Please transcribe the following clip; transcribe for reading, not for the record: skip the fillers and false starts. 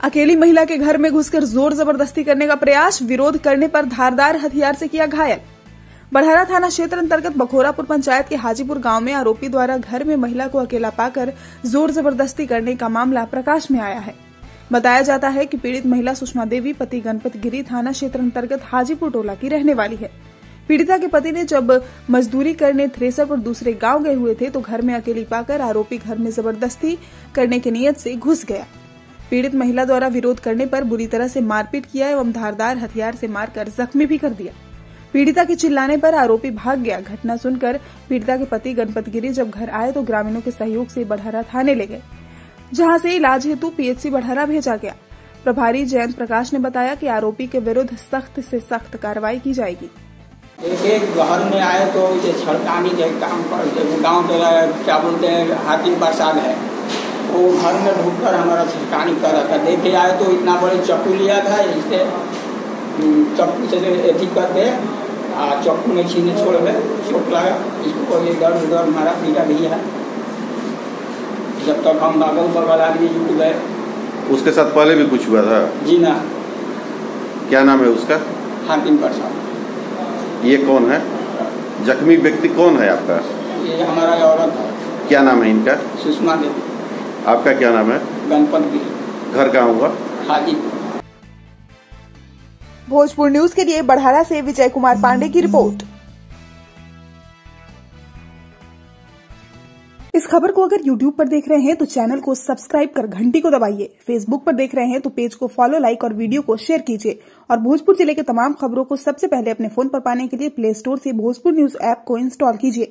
अकेली महिला के घर में घुसकर जोर जबरदस्ती करने का प्रयास, विरोध करने पर धारदार हथियार से किया घायल। बड़हरा थाना क्षेत्र अंतर्गत बखोरापुर पंचायत के हाजीपुर गांव में आरोपी द्वारा घर में महिला को अकेला पाकर जोर जबरदस्ती करने का मामला प्रकाश में आया है। बताया जाता है कि पीड़ित महिला सुषमा देवी पति गणपत गिरी थाना क्षेत्र अंतर्गत हाजीपुर टोला की रहने वाली है। पीड़िता के पति ने जब मजदूरी करने थ्रेसर पर दूसरे गांव गए हुए थे तो घर में अकेली पाकर आरोपी घर में जबरदस्ती करने की नीयत से घुस गया। पीड़ित महिला द्वारा विरोध करने पर बुरी तरह से मारपीट किया एवं धारदार हथियार से मारकर जख्मी भी कर दिया। पीड़िता के चिल्लाने पर आरोपी भाग गया। घटना सुनकर पीड़िता के पति गणपत गिरी जब घर आए तो ग्रामीणों के सहयोग से बड़हरा थाने ले गए, जहां से इलाज हेतु पीएचसी बड़हरा भेजा गया। प्रभारी जयंत प्रकाश ने बताया कि आरोपी के विरुद्ध सख्त से सख्त कार्रवाई की जाएगी। एक घर में आए तो इसे छड़कानी के काम पर गाँव के क्या बोलते हैं हाकिम प्रसाद है, वो घर में ढूंढकर हमारा छड़कानी कर रहा था। देखे आए तो इतना बड़े चाकू लिया था, इसे चाकू से एथी करके चाकू में छीने छोड़ गए, चोट लगा। इसको इधर उधर मारा पीटा भी है। जब तक हम अगल बगल आदमी जुट गए। उसके साथ पहले भी कुछ हुआ था? जी ना। क्या नाम है उसका? हाकिम प्रसाद। ये कौन है? जख्मी व्यक्ति कौन है आपका? ये हमारा औरत है। क्या नाम है इनका? सुषमा देवी। आपका क्या नाम है? गणपत गिरी। घर कहाँ होगा? हाजीपुर। भोजपुर न्यूज के लिए बड़हरा से विजय कुमार पांडे की रिपोर्ट। इस खबर को अगर YouTube पर देख रहे हैं तो चैनल को सब्सक्राइब कर घंटी को दबाइए। Facebook पर देख रहे हैं तो पेज को फॉलो, लाइक और वीडियो को शेयर कीजिए। और भोजपुर जिले के तमाम खबरों को सबसे पहले अपने फोन पर पाने के लिए प्ले स्टोर से भोजपुर न्यूज ऐप को इंस्टॉल कीजिए।